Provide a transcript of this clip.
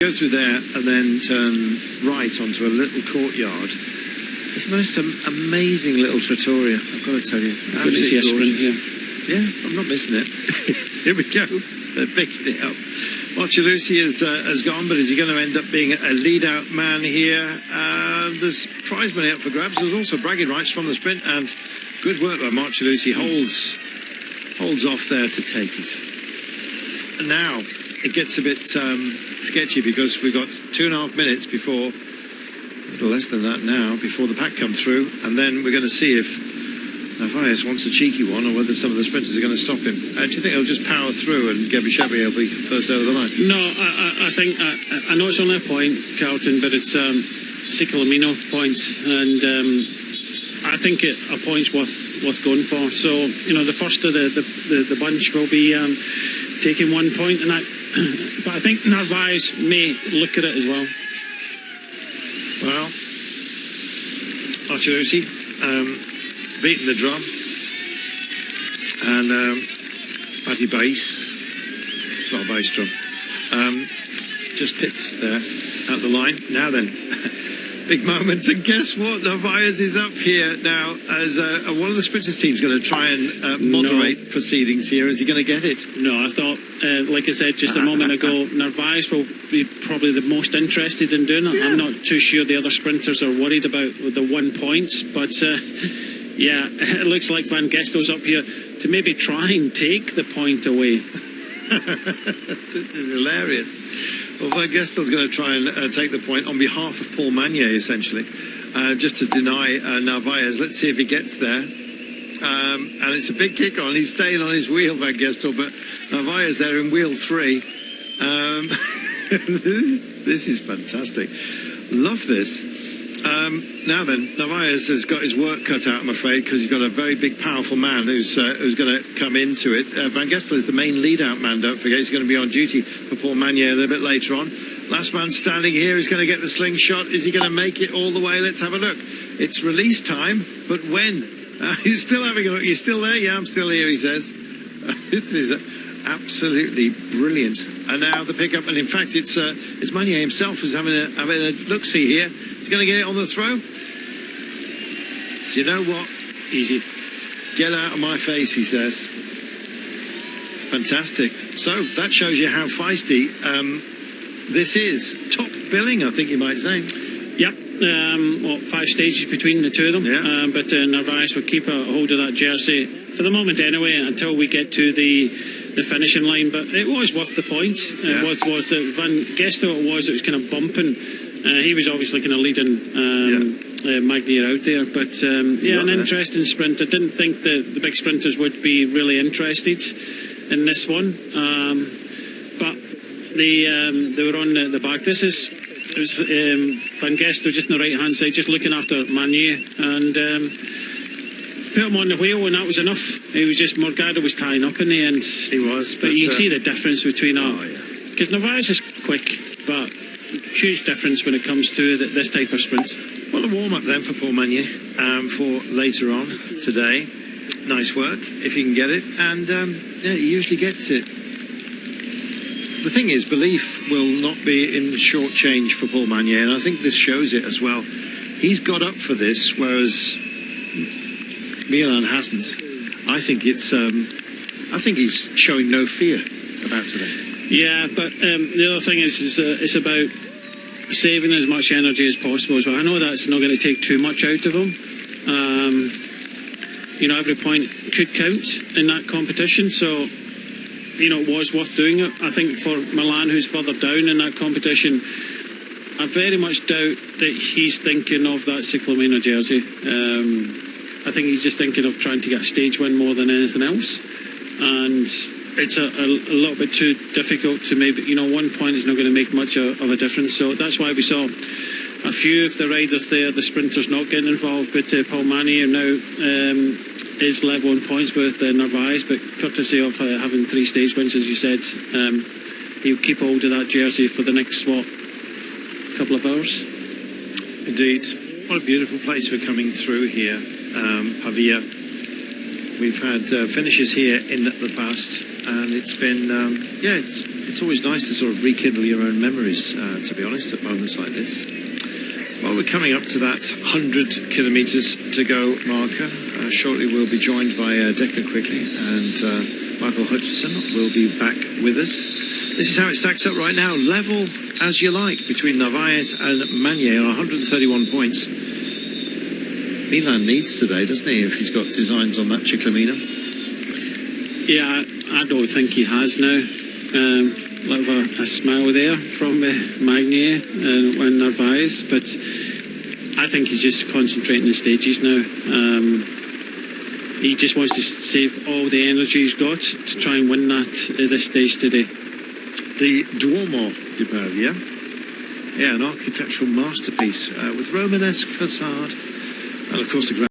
Go through there and then turn right onto a little courtyard. It's the most amazing little trattoria, I've got to tell you. Good to see a sprint here. Yeah, I'm not missing it. Here we go. They're picking it up. Marcellosi has gone, but is he going to end up being a lead-out man here? There's prize money up for grabs. There's also bragging rights from the sprint, and good work by Marcellosi. Holds off there to take it. And now it gets a bit sketchy because we've got 2.5 minutes before, a little less than that now, before the pack come through, and then we're going to see if Narvaez wants a cheeky one, or whether some of the sprinters are going to stop him. Do you think he'll just power through and Gebishebe will be first over the line? No, I think, I know it's only a point, Carlton, but it's Ciclamino points, and I think a point's worth going for. So, the first of the bunch will be taking 1 point, and but I think Narvaez may look at it as well. Well, Marcellosi beating the drum, and Matty Bass, it's not a bass drum, just picked there at the line. Now then, big moment, and guess what? Narvaez is up here now as one of the sprinters team's going to try and moderate proceedings here. Is he going to get it? No, I thought, like I said just a moment ago, Narvaez will be probably the most interested in doing it. Yeah. I'm not too sure the other sprinters are worried about the 1 point, but yeah, it looks like Van Gestel's up here to maybe try and take the point away. This is hilarious. Well, Van Gestel's going to try and take the point on behalf of Paul Magnier, essentially, just to deny Narvaez. Let's see if he gets there. And it's a big kick on. He's staying on his wheel, Van Gestel, but Narvaez there in wheel 3. This is fantastic. Love this. Now then, Narvaez has got his work cut out, I'm afraid, because he's got a very big, powerful man who's going to come into it. Van Gestel is the main lead-out man, don't forget. He's going to be on duty for Paul Magnier a little bit later on. Last man standing here is going to get the slingshot. Is he going to make it all the way? Let's have a look. It's release time, but when? He's still having a look. You're still there? Yeah, I'm still here, he says. This is absolutely brilliant. And now the pickup, and in fact, it's Magnier himself who's having a look-see here. He's going to get it on the throw. Do you know what? Easy. Get out of my face, he says. Fantastic. So that shows you how feisty this is. Top billing, I think you might say. Yep. 5 stages between the two of them. Yeah. But Narvaez will keep a hold of that jersey for the moment anyway, until we get to the finishing line. But it was worth the points. Yeah. It was Van Gestel. It was kind of bumping. He was obviously kind of leading Magnier out there. But an interesting sprint. I didn't think the big sprinters would be really interested in this one. But they were on the back. It was Van Gestel just on the right hand side, just looking after Magnier, and put him on the wheel, and that was enough. He was just, Morgado was tying up in the end. He was, but you can see the difference between because Narvaez is quick, but huge difference when it comes to this type of sprint. Well, a warm-up then for Paul Magnier for later on today. Nice work, if you can get it, and he usually gets it. The thing is, belief will not be in short change for Paul Magnier, and I think this shows it as well. He's got up for this, whereas Milan hasn't. I think he's showing no fear about today. Yeah, but the other thing is it's about saving as much energy as possible as well. I know that's not going to take too much out of him. Every point could count in that competition, so it was worth doing it. I think for Milan, who's further down in that competition, I very much doubt that he's thinking of that Ciclamino jersey. I think he's just thinking of trying to get a stage win more than anything else. And it's a little bit too difficult to maybe, 1 point is not going to make much of a difference. So that's why we saw a few of the riders there, the sprinters, not getting involved. But Paul Magnier now is level on points with Narvaez, but courtesy of having 3 stage wins, as you said, he'll keep hold of that jersey for the next, couple of hours. Indeed. What a beautiful place we're coming through here, Pavia. We've had finishes here in the past, and it's been, it's It's always nice to sort of rekindle your own memories, to be honest, at moments like this. Well, we're coming up to that 100 kilometres to go marker. Shortly we'll be joined by Declan Quigley, and Michael Hutchinson will be back with us. This is how it stacks up right now. Level as you like between Narvaez and Magnier on 131 points. Milan needs today, doesn't he, if he's got designs on that Ciclamino? Yeah, I don't think he has now. Bit of a smile there from Magnier and Narvaez, but I think he's just concentrating the stages now. He just wants to save all the energy he's got to try and win that at this stage today. The Duomo di Pavia, an architectural masterpiece with Romanesque facade, and of course the